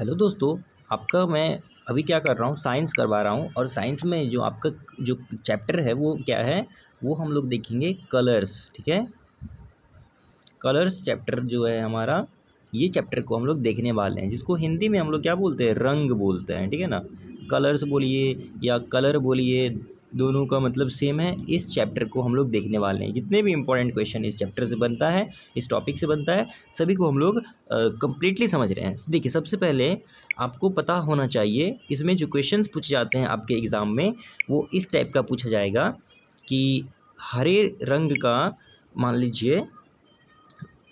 Hello दोस्तों, आपका मैं अभी क्या कर रहा हूँ, साइंस करवा रहा हूँ। और साइंस में जो आपका जो चैप्टर है वो क्या है, वो हम लोग देखेंगे कलर्स। ठीक है, कलर्स चैप्टर जो है हमारा, ये चैप्टर को हम लोग देखने वाले हैं, जिसको हिंदी में हम लोग क्या बोलते हैं, रंग बोलते हैं। ठीक है ना, कलर्स बोलिए या कलर बोलिए, दोनों का मतलब सेम है। इस चैप्टर को हम लोग देखने वाले हैं। जितने भी इंपॉर्टेंट क्वेश्चन इस चैप्टर से बनता है, इस टॉपिक से बनता है, सभी को हम लोग कंप्लीटली समझ रहे हैं। देखिए, सबसे पहले आपको पता होना चाहिए, इसमें जो क्वेश्चंस पूछे जाते हैं आपके एग्ज़ाम में, वो इस टाइप का पूछा जाएगा कि हरे रंग का, मान लीजिए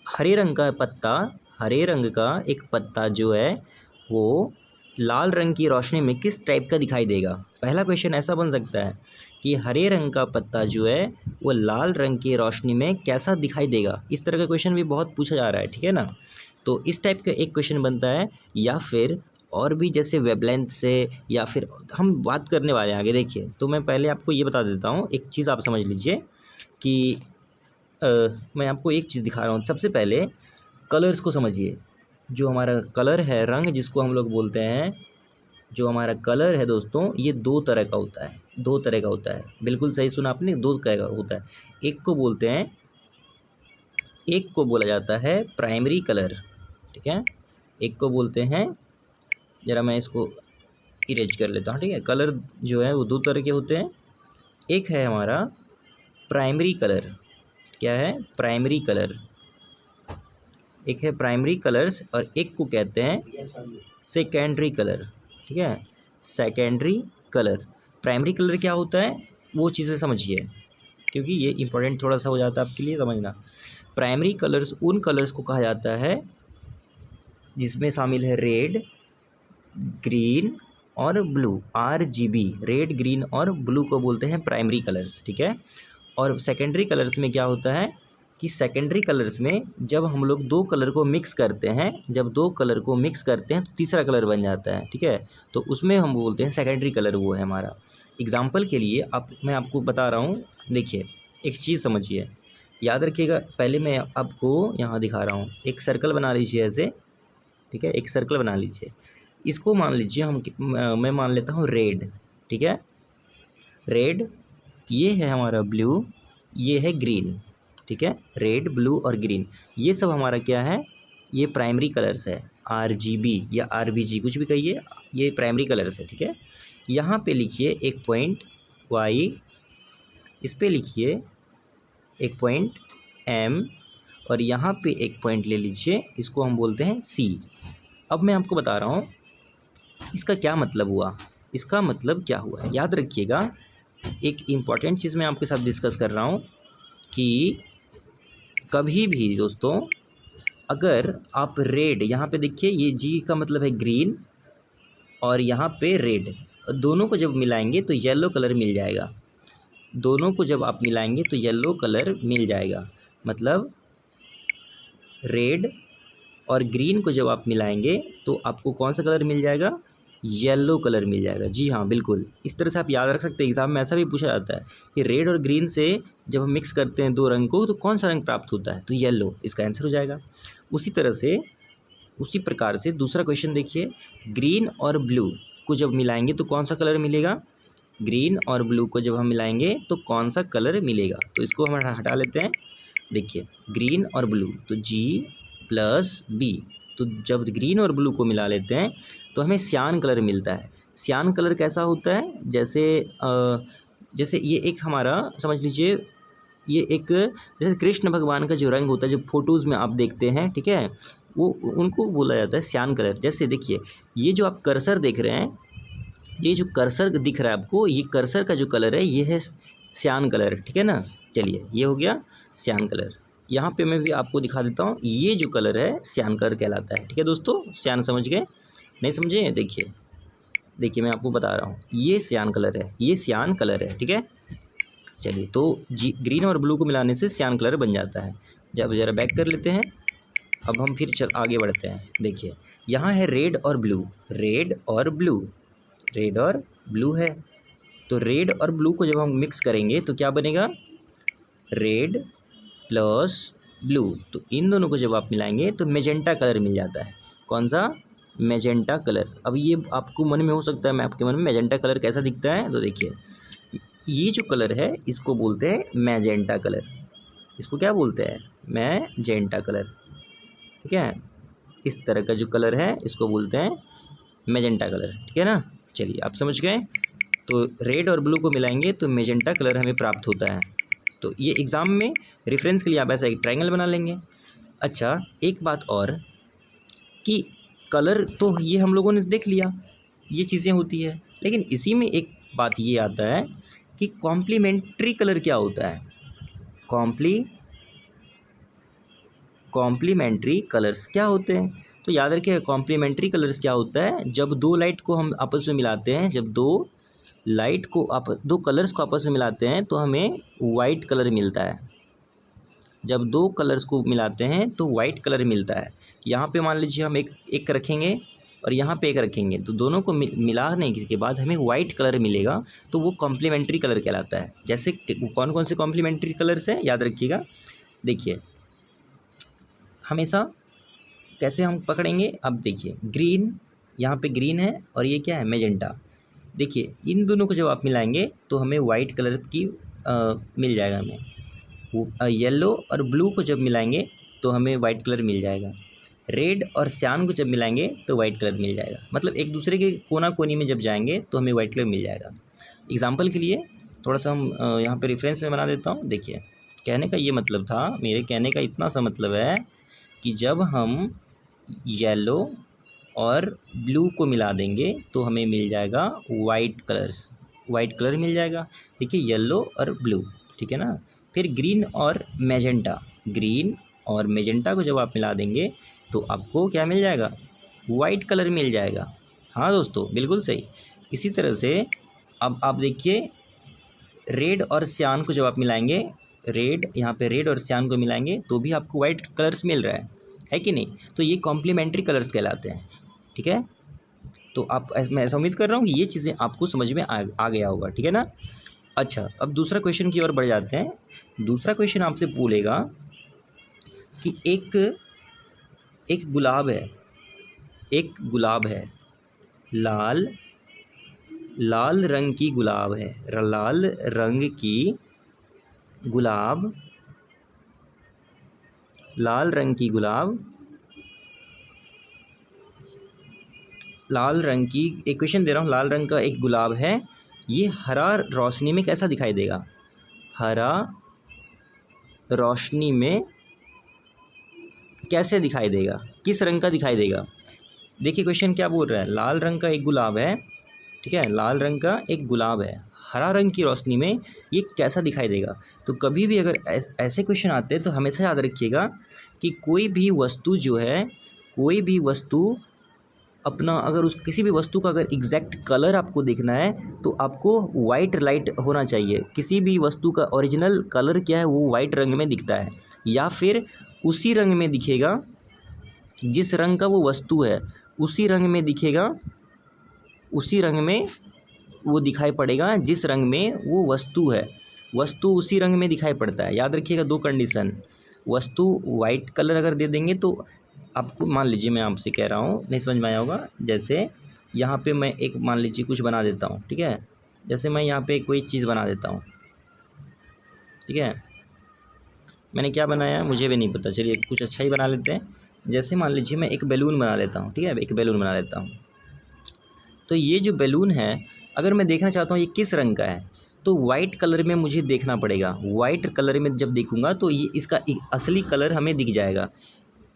हरे रंग का पत्ता, हरे रंग का एक पत्ता जो है वो लाल रंग की रोशनी में किस टाइप का दिखाई देगा। पहला क्वेश्चन ऐसा बन सकता है कि हरे रंग का पत्ता जो है वो लाल रंग की रोशनी में कैसा दिखाई देगा। इस तरह का क्वेश्चन भी बहुत पूछा जा रहा है। ठीक है ना, तो इस टाइप का एक क्वेश्चन बनता है। या फिर और भी, जैसे वेवलेंथ से, या फिर हम बात करने वाले हैं आगे। देखिए, तो मैं पहले आपको ये बता देता हूँ, एक चीज़ आप समझ लीजिए कि मैं आपको एक चीज़ दिखा रहा हूँ। सबसे पहले कलर्स को समझिए। जो हमारा कलर है, रंग जिसको हम लोग बोलते हैं, जो हमारा कलर है दोस्तों, ये दो तरह का होता है। दो तरह का होता है, बिल्कुल सही सुना आपने, दो तरह का होता है। एक को बोलते हैं, एक को बोला जाता है प्राइमरी कलर। ठीक है, एक को बोलते हैं, ज़रा मैं इसको इरेज कर लेता हूँ। ठीक है, कलर जो है वो दो तरह के होते हैं। एक है हमारा प्राइमरी कलर। क्या है? Primary colour. एक है प्राइमरी कलर्स और एक को कहते हैं सेकेंडरी कलर। ठीक है, सेकेंडरी कलर। प्राइमरी कलर क्या होता है वो चीज़ें समझिए, क्योंकि ये इंपॉर्टेंट थोड़ा सा हो जाता है आपके लिए समझना। प्राइमरी कलर्स उन कलर्स को कहा जाता है जिसमें शामिल है रेड, ग्रीन और ब्लू। RGB, रेड, ग्रीन और ब्लू को बोलते हैं प्राइमरी कलर्स। ठीक है, और सेकेंडरी कलर्स में क्या होता है कि सेकेंडरी कलर्स में जब हम लोग दो कलर को मिक्स करते हैं, जब दो कलर को मिक्स करते हैं तो तीसरा कलर बन जाता है। ठीक है, तो उसमें हम बोलते हैं सेकेंडरी कलर, वो है हमारा। एग्जाम्पल के लिए मैं आपको बता रहा हूँ। देखिए, एक चीज़ समझिए, याद रखिएगा। पहले मैं आपको यहाँ दिखा रहा हूँ, एक सर्कल बना लीजिए ऐसे। ठीक है, एक सर्कल बना लीजिए। इसको मान लीजिए मैं मान लेता हूँ रेड। ठीक है, रेड, ये है हमारा ब्लू, ये है ग्रीन। ठीक है, रेड, ब्लू और ग्रीन, ये सब हमारा क्या है, ये प्राइमरी कलर्स है। RGB या RBG कुछ भी कहिए, ये प्राइमरी कलर्स है। ठीक है, यहाँ पे लिखिए एक पॉइंट Y, इस पे लिखिए एक पॉइंट M, और यहाँ पे एक पॉइंट ले लीजिए, इसको हम बोलते हैं C। अब मैं आपको बता रहा हूँ इसका क्या मतलब हुआ, इसका मतलब क्या हुआ। याद रखिएगा, एक इम्पॉर्टेंट चीज़ मैं आपके साथ डिस्कस कर रहा हूँ कि कभी भी दोस्तों, अगर आप रेड, यहाँ पे देखिए, ये G का मतलब है ग्रीन, और यहाँ पे रेड, दोनों को जब मिलाएंगे तो येलो कलर मिल जाएगा। दोनों को जब आप मिलाएंगे तो येलो कलर मिल जाएगा। मतलब रेड और ग्रीन को जब आप मिलाएंगे तो आपको कौन सा कलर मिल जाएगा, येलो कलर मिल जाएगा। जी हाँ, बिल्कुल इस तरह से आप याद रख सकते हैं। एग्जाम में ऐसा भी पूछा जाता है कि रेड और ग्रीन से जब हम मिक्स करते हैं दो रंग को तो कौन सा रंग प्राप्त होता है, तो येलो इसका आंसर हो जाएगा। उसी तरह से, उसी प्रकार से दूसरा क्वेश्चन देखिए, ग्रीन और ब्लू को जब मिलाएंगे तो कौन सा कलर मिलेगा, ग्रीन और ब्लू को जब हम मिलाएंगे तो कौन सा कलर मिलेगा, तो इसको हम हटा लेते हैं। देखिए, ग्रीन और ब्लू तो G+B, तो जब ग्रीन और ब्लू को मिला लेते हैं तो हमें सियान कलर मिलता है। सियान कलर कैसा होता है, जैसे ये एक हमारा, समझ लीजिए, ये एक, जैसे कृष्ण भगवान का जो रंग होता है जो फोटोज़ में आप देखते हैं, ठीक है, वो उनको बोला जाता है सियान कलर। जैसे देखिए, ये जो आप कर्सर देख रहे हैं, ये जो कर्सर दिख रहा है आपको, ये कर्सर का जो कलर है ये है सियान कलर। ठीक है ना, चलिए ये हो गया सियान कलर। यहाँ पे मैं भी आपको दिखा देता हूँ, ये जो कलर है सियान कलर कहलाता है। ठीक है दोस्तों, सियान समझ गए? नहीं समझे? देखिए, देखिए मैं आपको बता रहा हूँ, ये सियान कलर है, ये सियान कलर है। ठीक है, चलिए, तो ग्रीन और ब्लू को मिलाने से सियान कलर बन जाता है। जब ज़रा बैक कर लेते हैं, अब हम फिर आगे बढ़ते हैं। देखिए, यहाँ है रेड और ब्लू, रेड और ब्लू, रेड और ब्लू है। तो रेड और ब्लू को जब हम मिक्स करेंगे तो क्या बनेगा, रेड प्लस ब्लू। तो इन दोनों को जब आप मिलाएंगे तो मेजेंटा कलर मिल जाता है। कौन सा? Magenta colour. अब ये आपको मन में हो सकता है, मैं आपके मन में मैजेंटा कलर कैसा दिखता है, तो देखिए ये जो कलर है इसको बोलते हैं मैजेंटा कलर। इसको क्या बोलते हैं, मैजेंटा कलर, ठीक है। इस तरह का जो कलर है इसको बोलते हैं मैजेंटा कलर, ठीक है ना। चलिए आप समझ गए। तो रेड और ब्लू को मिलाएंगे तो मैजेंटा कलर हमें प्राप्त होता है। तो ये एग्ज़ाम में रेफरेंस के लिए आप ऐसा एक ट्रायंगल बना लेंगे। अच्छा, एक बात और कि कलर तो ये हम लोगों ने देख लिया, ये चीज़ें होती है, लेकिन इसी में एक बात ये आता है कि कॉम्प्लीमेंट्री कलर क्या होता है। कॉम्प्लीमेंट्री कलर्स क्या होते हैं, तो याद रखिए कॉम्प्लीमेंट्री कलर्स क्या होता है, जब दो लाइट को हम आपस में मिलाते हैं, जब दो कलर्स को आपस में मिलाते हैं तो हमें वाइट कलर मिलता है। जब दो कलर्स को मिलाते हैं तो वाइट कलर मिलता है। यहाँ पे मान लीजिए हम एक रखेंगे और यहाँ पे एक रखेंगे, तो दोनों को मिलाने के बाद हमें वाइट कलर मिलेगा, तो वो कॉम्प्लीमेंट्री कलर कहलाता है। जैसे कौन कौन से कॉम्प्लीमेंट्री कलर्स हैं याद रखिएगा। देखिए हमेशा कैसे हम पकड़ेंगे, अब देखिए ग्रीन, यहाँ पे ग्रीन है और ये क्या है, मैजेंटा। देखिए इन दोनों को जब आप मिलाएंगे तो हमें वाइट कलर की मिल जाएगा। हमें येलो और ब्लू को जब मिलाएंगे तो हमें वाइट कलर मिल जाएगा। रेड और सियान को जब मिलाएंगे तो वाइट कलर मिल जाएगा। मतलब एक दूसरे के कोना कोनी में जब जाएंगे तो हमें वाइट कलर मिल जाएगा। एग्जाम्पल के लिए थोड़ा सा हम यहाँ पे रेफरेंस में बना देता हूँ। देखिए कहने का ये मतलब था, मेरे कहने का इतना सा मतलब है कि जब हम येलो और ब्लू को मिला देंगे तो हमें मिल जाएगा वाइट कलर मिल जाएगा। देखिए येलो और ब्लू, ठीक है ना। फिर ग्रीन और मैजेंटा को जब आप मिला देंगे तो आपको क्या मिल जाएगा, वाइट कलर मिल जाएगा। हाँ दोस्तों बिल्कुल सही। इसी तरह से अब आप देखिए रेड और सियान को जब आप मिलाएंगे, यहाँ पे रेड और सियान को मिलाएंगे तो भी आपको वाइट कलर्स मिल रहा है कि नहीं। तो ये कॉम्प्लीमेंट्री कलर्स कहलाते हैं, ठीक है। तो मैं ऐसा उम्मीद कर रहा हूँ कि ये चीज़ें आपको समझ में आ गया होगा, ठीक है ना। अच्छा, अब दूसरा क्वेश्चन की ओर बढ़ जाते हैं। दूसरा क्वेश्चन आपसे बोलेगा कि एक गुलाब है, लाल रंग की गुलाब है, लाल रंग की एक क्वेश्चन दे रहा हूँ। लाल रंग का एक गुलाब है, ये हरा रोशनी में कैसा दिखाई देगा, हरा रोशनी में कैसे दिखाई देगा, किस रंग का दिखाई देगा। देखिए क्वेश्चन क्या बोल रहा है, लाल रंग का एक गुलाब है, ठीक है, लाल रंग का एक गुलाब है, हरा रंग की रोशनी में ये कैसा दिखाई देगा। तो कभी भी अगर ऐसे क्वेश्चन आते हैं तो हमेशा याद रखिएगा कि कोई भी वस्तु अपना, अगर उस किसी भी वस्तु का अगर एग्जैक्ट कलर आपको देखना है तो आपको वाइट लाइट होना चाहिए। किसी भी वस्तु का ओरिजिनल कलर क्या है, वो वाइट रंग में दिखता है, या फिर उसी रंग में दिखेगा जिस रंग का वो वस्तु है, उसी रंग में दिखेगा, उसी रंग में वो दिखाई पड़ेगा जिस रंग में वो वस्तु है। वस्तु उसी रंग में दिखाई पड़ता है। याद रखिएगा दो कंडीशन। वस्तु वाइट कलर अगर दे देंगे तो आपको, मान लीजिए मैं आपसे कह रहा हूँ, नहीं समझ में आया होगा। जैसे यहाँ पे मैं एक मान लीजिए कुछ बना देता हूँ, ठीक है। जैसे मैं यहाँ पे कोई चीज़ बना देता हूँ, ठीक है। मैंने क्या बनाया मुझे भी नहीं पता, चलिए कुछ अच्छा ही बना लेते हैं। जैसे मान लीजिए मैं एक बैलून बना लेता हूँ, ठीक है, एक बैलून बना लेता हूँ। तो ये जो बैलून है, अगर मैं देखना चाहता हूँ ये किस रंग का है, तो वाइट कलर में मुझे देखना पड़ेगा। वाइट कलर में जब देखूँगा तो ये इसका असली कलर हमें दिख जाएगा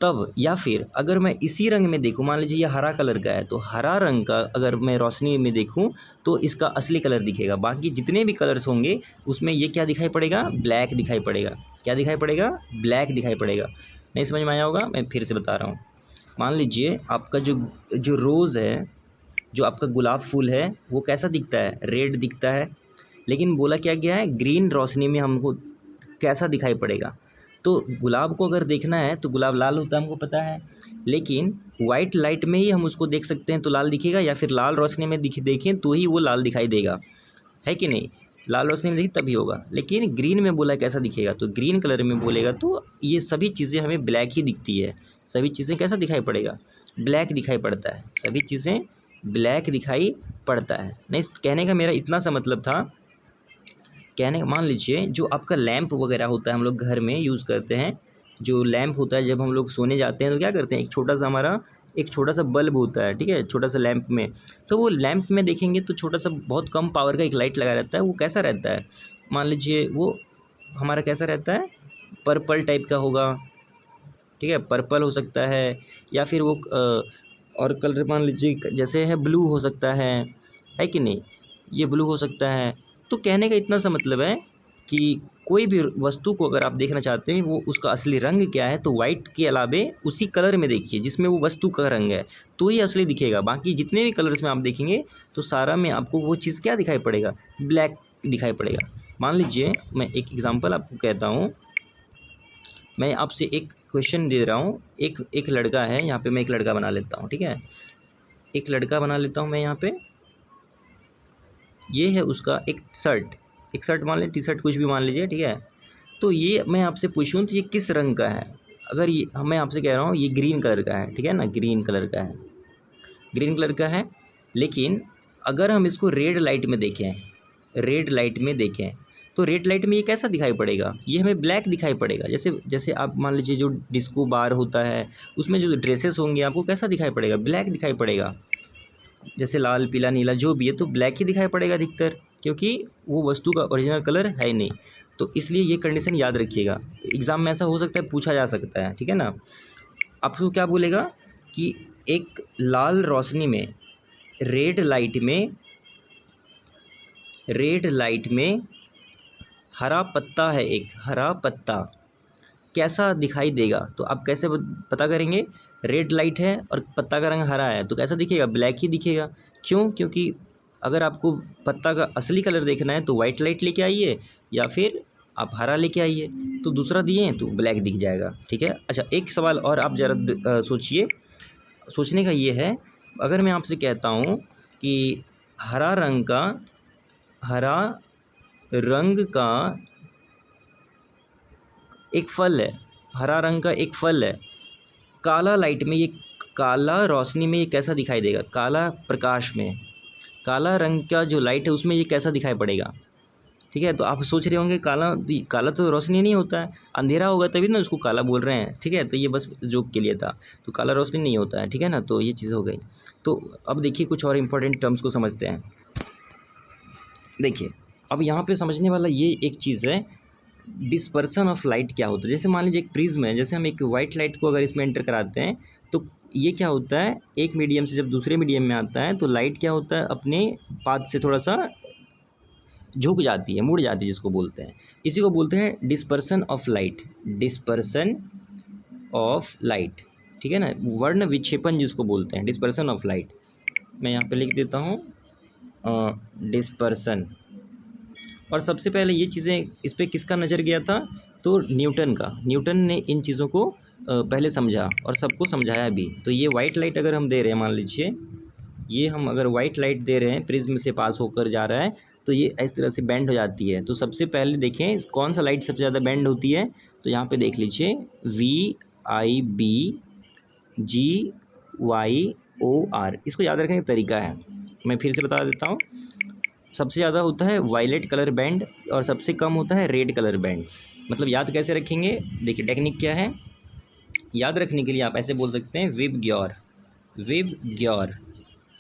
तब। या फिर अगर मैं इसी रंग में देखूँ, मान लीजिए ये हरा कलर का है, तो हरा रंग का अगर मैं रोशनी में देखूँ तो इसका असली कलर दिखेगा। बाकी जितने भी कलर्स होंगे उसमें ये क्या दिखाई पड़ेगा, ब्लैक दिखाई पड़ेगा। क्या दिखाई पड़ेगा, ब्लैक दिखाई पड़ेगा। नहीं समझ में आया होगा, मैं फिर से बता रहा हूँ। मान लीजिए आपका जो रोज़ है, जो आपका गुलाब फूल है, वो कैसा दिखता है, रेड दिखता है। लेकिन बोला क्या गया है, ग्रीन रोशनी में हमको कैसा दिखाई पड़ेगा। तो गुलाब को अगर देखना है तो गुलाब लाल होता है, हमको पता है। लेकिन वाइट लाइट में ही हम उसको देख सकते हैं तो लाल दिखेगा, या फिर लाल रोशनी में देखें तो ही वो लाल दिखाई देगा, है कि नहीं। लाल रोशनी में देखिए तभी होगा। लेकिन ग्रीन में बोला कैसा दिखेगा, तो ग्रीन कलर में बोलेगा तो ये सभी चीज़ें हमें ब्लैक ही दिखती है। सभी चीज़ें कैसा दिखाई पड़ेगा, ब्लैक दिखाई पड़ता है, सभी चीज़ें ब्लैक दिखाई पड़ता है। नहीं, कहने का मेरा इतना सा मतलब था, कहने मान लीजिए जो आपका लैंप वगैरह होता है हम लोग घर में यूज़ करते हैं, जो लैंप होता है जब हम लोग सोने जाते हैं तो क्या करते हैं, एक छोटा सा बल्ब होता है, ठीक है, छोटा सा लैंप में। तो वो लैंप में देखेंगे तो छोटा सा बहुत कम पावर का एक लाइट लगा रहता है। वो कैसा रहता है, मान लीजिए वो हमारा कैसा रहता है, पर्पल टाइप का होगा, ठीक है, पर्पल हो सकता है, या फिर वो और कलर मान लीजिए जैसे है ब्लू हो सकता है कि नहीं, ये ब्लू हो सकता है। तो कहने का इतना सा मतलब है कि कोई भी वस्तु को अगर आप देखना चाहते हैं वो उसका असली रंग क्या है, तो वाइट के अलावे उसी कलर में देखिए जिसमें वो वस्तु का रंग है, तो ही असली दिखेगा। बाकी जितने भी कलर्स में आप देखेंगे तो सारा में आपको वो चीज़ क्या दिखाई पड़ेगा, ब्लैक दिखाई पड़ेगा। मान लीजिए मैं एक एग्जांपल आपको कहता हूँ, मैं आपसे एक क्वेश्चन दे रहा हूँ। एक लड़का है, यहाँ पे मैं एक लड़का बना लेता हूँ, ठीक है, एक लड़का बना लेता हूँ मैं यहाँ पे। ये है उसका एक शर्ट मान लीजिए, टी शर्ट कुछ भी मान लीजिए, ठीक है। तो ये मैं आपसे पूछूं तो ये किस रंग का है, अगर ये मैं आपसे कह रहा हूँ ये ग्रीन कलर का है, ठीक है ना, ग्रीन कलर का है, ग्रीन कलर का है। लेकिन अगर हम इसको रेड लाइट में देखें, तो रेड लाइट में ये कैसा दिखाई पड़ेगा, ये हमें ब्लैक दिखाई पड़ेगा। जैसे आप मान लीजिए जो डिस्को बार होता है उसमें जो ड्रेसेस होंगे आपको कैसा दिखाई पड़ेगा, ब्लैक दिखाई पड़ेगा। जैसे लाल पीला नीला जो भी है तो ब्लैक ही दिखाई पड़ेगा अधिकतर, क्योंकि वो वस्तु का ओरिजिनल कलर है ही नहीं। तो इसलिए ये कंडीशन याद रखिएगा, एग्ज़ाम में ऐसा हो सकता है, पूछा जा सकता है, ठीक है ना। आपको क्या बोलेगा कि एक लाल रोशनी में, रेड लाइट में हरा पत्ता है, एक हरा पत्ता कैसा दिखाई देगा। तो आप कैसे पता करेंगे, रेड लाइट है और पत्ता का रंग हरा है तो कैसा दिखेगा, ब्लैक ही दिखेगा। क्यों, क्योंकि अगर आपको पत्ता का असली कलर देखना है तो वाइट लाइट लेके आइए या फिर आप हरा लेके आइए, तो दूसरा दिए तो ब्लैक दिख जाएगा, ठीक है। अच्छा, एक सवाल और आप ज़रा सोचिए, सोचने का ये है, अगर मैं आपसे कहता हूँ कि हरा रंग का एक फल है, हरा रंग का एक फल है, काला लाइट में, ये काला रोशनी में ये कैसा दिखाई देगा, काला प्रकाश में, काला रंग का जो लाइट है उसमें ये कैसा दिखाई पड़ेगा, ठीक है। तो आप सोच रहे होंगे काला तो रोशनी नहीं होता है, अंधेरा होगा तभी ना उसको काला बोल रहे हैं, ठीक है। तो ये बस जोक के लिए था, तो काला रोशनी नहीं होता है, ठीक है ना। तो ये चीज़ हो गई। तो अब देखिए कुछ और इम्पोर्टेंट टर्म्स को समझते हैं। देखिए अब यहाँ पे समझने वाला ये एक चीज़ है, डिस्पर्सन ऑफ लाइट क्या होता है। जैसे मान लीजिए एक प्रिज्म है, जैसे हम एक वाइट लाइट को अगर इसमें एंटर कराते हैं तो ये क्या होता है, एक मीडियम से जब दूसरे मीडियम में आता है तो लाइट क्या होता है, अपने पाथ से थोड़ा सा झुक जाती है, मुड़ जाती है, जिसको बोलते हैं, इसी को बोलते हैं dispersion of light, dispersion of light, ठीक है ना, वर्ण विक्षेपण जिसको बोलते हैं, डिस्पर्सन ऑफ लाइट। मैं यहाँ पे लिख देता हूँ डिस्पर्सन। और सबसे पहले ये चीज़ें, इस पर किसका नज़र गया था, तो न्यूटन ने इन चीज़ों को पहले समझा और सबको समझाया भी। तो ये वाइट लाइट अगर हम दे रहे हैं, मान लीजिए ये हम अगर वाइट लाइट दे रहे हैं, प्रिज्म से पास होकर जा रहा है तो ये इस तरह से बेंड हो जाती है। तो सबसे पहले देखें कौन सा लाइट सबसे ज़्यादा बेंड होती है, तो यहाँ पे देख लीजिए VIBGYOR, इसको याद रखने का तरीका है, मैं फिर से बता देता हूँ। सबसे ज़्यादा होता है वायलेट कलर बैंड और सबसे कम होता है रेड कलर बैंड। मतलब याद कैसे रखेंगे, देखिए टेक्निक क्या है, याद रखने के लिए आप ऐसे बोल सकते हैं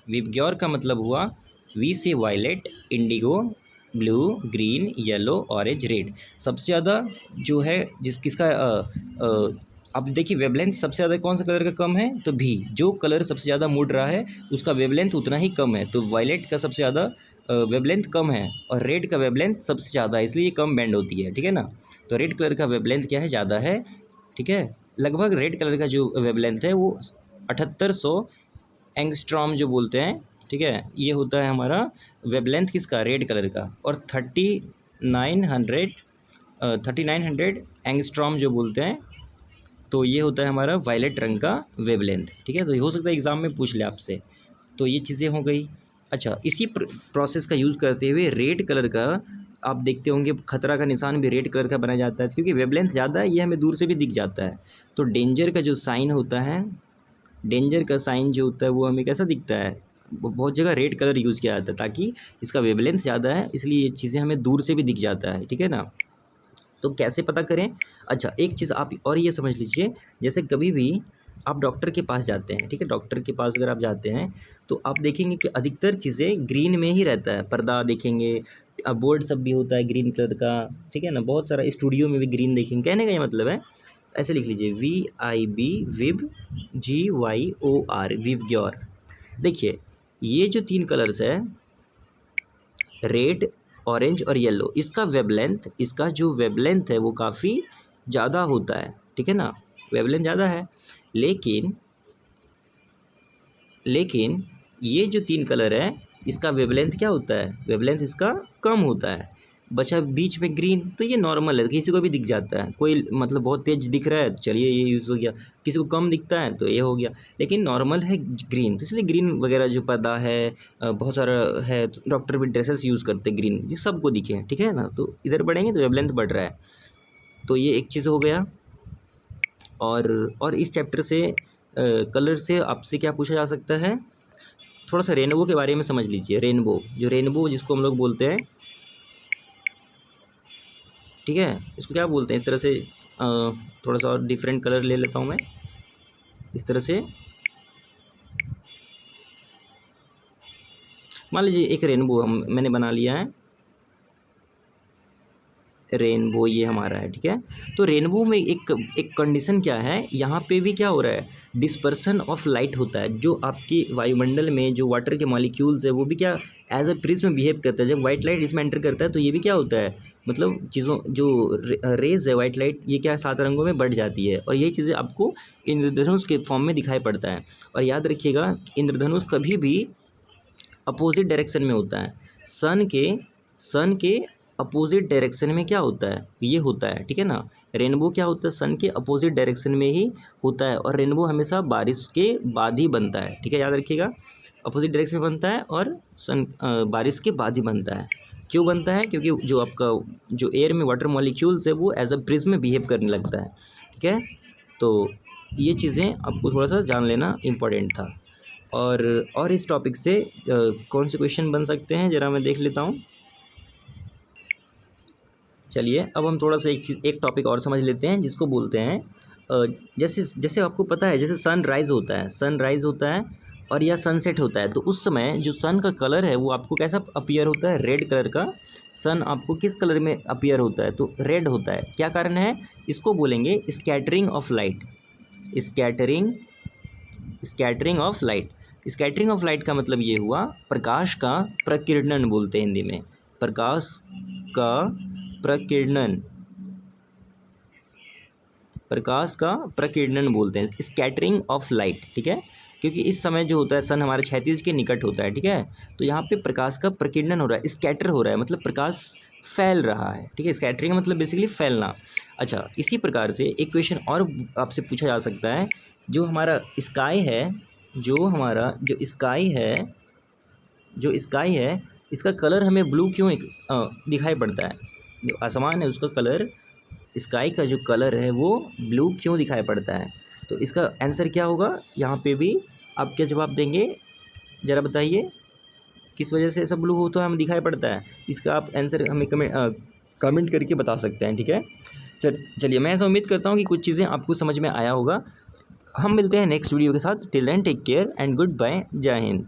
विबग्योर का मतलब हुआ वी से violet, indigo, blue, green, yellow, orange, red. सबसे ज़्यादा जो है किसका अब देखिए वेवलेंथ सबसे ज़्यादा कौन सा कलर का कम है, तो भी जो कलर सबसे ज़्यादा मुड़ रहा है उसका वेवलेंथ उतना ही कम है। तो वायलेट का सबसे ज़्यादा वेवलेंथ कम है और रेड का वेवलेंथ सबसे ज़्यादा है, इसलिए कम बैंड होती है, ठीक है ना। तो रेड कलर का वेवलेंथ क्या है, ज़्यादा है, ठीक है। लगभग रेड कलर का जो वेवलेंथ है वो 7800 एंगस्ट्रॉम जो बोलते हैं, ठीक है, ये होता है हमारा वेवलेंथ किसका, रेड कलर का। और 3900 एंगस्ट्रॉम जो बोलते हैं, तो ये होता है हमारा वायलेट रंग का वेवलेंथ, ठीक है। तो ये हो सकता है एग्ज़ाम में पूछ ले आपसे। तो ये चीज़ें हो गई। अच्छा, इसी प्रोसेस का यूज़ करते हुए रेड कलर का आप देखते होंगे खतरा का निशान भी रेड कलर का बना जाता है, क्योंकि वेवलेंथ ज़्यादा है, ये हमें दूर से भी दिख जाता है। तो डेंजर का जो साइन होता है, डेंजर का साइन जो होता है वो हमें कैसा दिखता है, बहुत जगह रेड कलर यूज़ किया जाता है, ताकि इसका वेवलेंथ ज़्यादा है, इसलिए ये चीज़ें हमें दूर से भी दिख जाता है, ठीक है ना। तो कैसे पता करें? अच्छा, एक चीज़ आप और ये समझ लीजिए, जैसे कभी भी आप डॉक्टर के पास जाते हैं, ठीक है, डॉक्टर के पास अगर आप जाते हैं तो आप देखेंगे कि अधिकतर चीज़ें ग्रीन में ही रहता है। पर्दा देखेंगे, बोर्ड सब भी होता है ग्रीन कलर का, ठीक है ना, बहुत सारा स्टूडियो में भी ग्रीन देखेंगे। कहने का ये मतलब है, ऐसे लिख लीजिए VIB, विब, GYOR, विवग्योर। देखिए ये जो 3 कलर्स है, रेड, ऑरेंज और येलो, इसका वेवलेंथ, इसका जो वेवलेंथ है वो काफ़ी ज़्यादा होता है, ठीक है ना, वेवलेंथ ज़्यादा है। लेकिन ये जो 3 कलर है, इसका वेवलेंथ क्या होता है, वेवलेंथ इसका कम होता है। बचा बीच में ग्रीन, तो ये नॉर्मल है, किसी को भी दिख जाता है। कोई मतलब बहुत तेज दिख रहा है तो चलिए ये यूज़ हो गया, किसी को कम दिखता है तो ये हो गया, लेकिन नॉर्मल है ग्रीन, तो इसलिए ग्रीन वगैरह जो पर्दा है बहुत सारा है, तो डॉक्टर भी ड्रेसेस यूज़ करते हैं ग्रीन, जो सबको दिखे, ठीक है ना। तो इधर बढ़ेंगे तो वेवलेंथ बढ़ रहा है, तो ये एक चीज़ हो गया। और इस चैप्टर से कलर से आपसे क्या पूछा जा सकता है, थोड़ा सा रेनबो के बारे में समझ लीजिए। रेनबो जिसको हम लोग बोलते हैं, ठीक है, इसको क्या बोलते हैं, इस तरह से थोड़ा सा और डिफरेंट कलर ले लेता हूँ मैं, इस तरह से मान लीजिए एक रेनबो मैंने बना लिया है, रेनबो ये हमारा है, ठीक है। तो रेनबो में एक कंडीशन क्या है, यहाँ पे भी क्या हो रहा है, डिस्पर्सन ऑफ लाइट होता है। जो आपकी वायुमंडल में जो वाटर के मॉलिक्यूल्स है वो भी क्या एज अ प्रिज्म बिहेव करता है। जब वाइट लाइट इसमें एंटर करता है तो ये भी क्या होता है, मतलब चीज़ों जो रेज है वाइट लाइट, ये क्या 7 रंगों में बढ़ जाती है, और यही चीज़ें आपको इंद्रधनुष के फॉर्म में दिखाई पड़ता है। और याद रखिएगा, इंद्रधनुष कभी भी अपोजिट डायरेक्शन में होता है, सन के अपोजिट डायरेक्शन में क्या होता है, ये होता है, ठीक है ना। रेनबो क्या होता है, सन के अपोजिट डायरेक्शन में ही होता है, और रेनबो हमेशा बारिश के बाद ही बनता है, ठीक है, याद रखिएगा, अपोजिट डायरेक्शन में बनता है और बारिश के बाद ही बनता है। क्यों बनता है, क्योंकि जो आपका जो एयर में वाटर मॉलिक्यूल्स है वो एज अ प्रिज्म बिहेव करने लगता है, ठीक है। तो ये चीज़ें आपको थोड़ा सा जान लेना इम्पोर्टेंट था। और इस टॉपिक से कौन से क्वेश्चन बन सकते हैं, ज़रा मैं देख लेता हूँ। चलिए अब हम थोड़ा सा एक टॉपिक और समझ लेते हैं, जिसको बोलते हैं जैसे आपको पता है, जैसे सनराइज़ होता है और या सनसेट होता है, तो उस समय जो सन का कलर है वो आपको कैसा अपीयर होता है, रेड कलर का। सन आपको किस कलर में अपीयर होता है, तो रेड होता है। क्या कारण है, इसको बोलेंगे scattering of light. Scattering of light का मतलब ये हुआ, प्रकाश का प्रकीर्णन बोलते हैं हिंदी में, प्रकाश का प्रकीर्णन बोलते हैं, स्कैटरिंग ऑफ लाइट, ठीक है। क्योंकि इस समय जो होता है सन हमारे क्षैतिज के निकट होता है, ठीक है, तो यहाँ पे प्रकाश का प्रकीर्णन हो रहा है, स्कैटर हो रहा है, मतलब प्रकाश फैल रहा है, ठीक है। स्कैटरिंग मतलब बेसिकली फैलना। अच्छा, इसी प्रकार से एक क्वेश्चन और आपसे पूछा जा सकता है, जो हमारा स्काई है, जो स्काई है इसका कलर हमें ब्लू क्यों दिखाई पड़ता है, जो आसमान है उसका कलर, स्काई का जो कलर है वो ब्लू क्यों दिखाई पड़ता है। तो इसका आंसर क्या होगा, यहाँ पे भी आप क्या जवाब देंगे, ज़रा बताइए, किस वजह से ऐसा ब्लू हो तो हमें दिखाई पड़ता है, इसका आप आंसर हमें कमेंट करके बता सकते हैं, ठीक है। चलिए मैं ऐसा उम्मीद करता हूँ कि कुछ चीज़ें आपको समझ में आया होगा। हम मिलते हैं नेक्स्ट वीडियो के साथ। Till then take care and good bye, जय हिंद।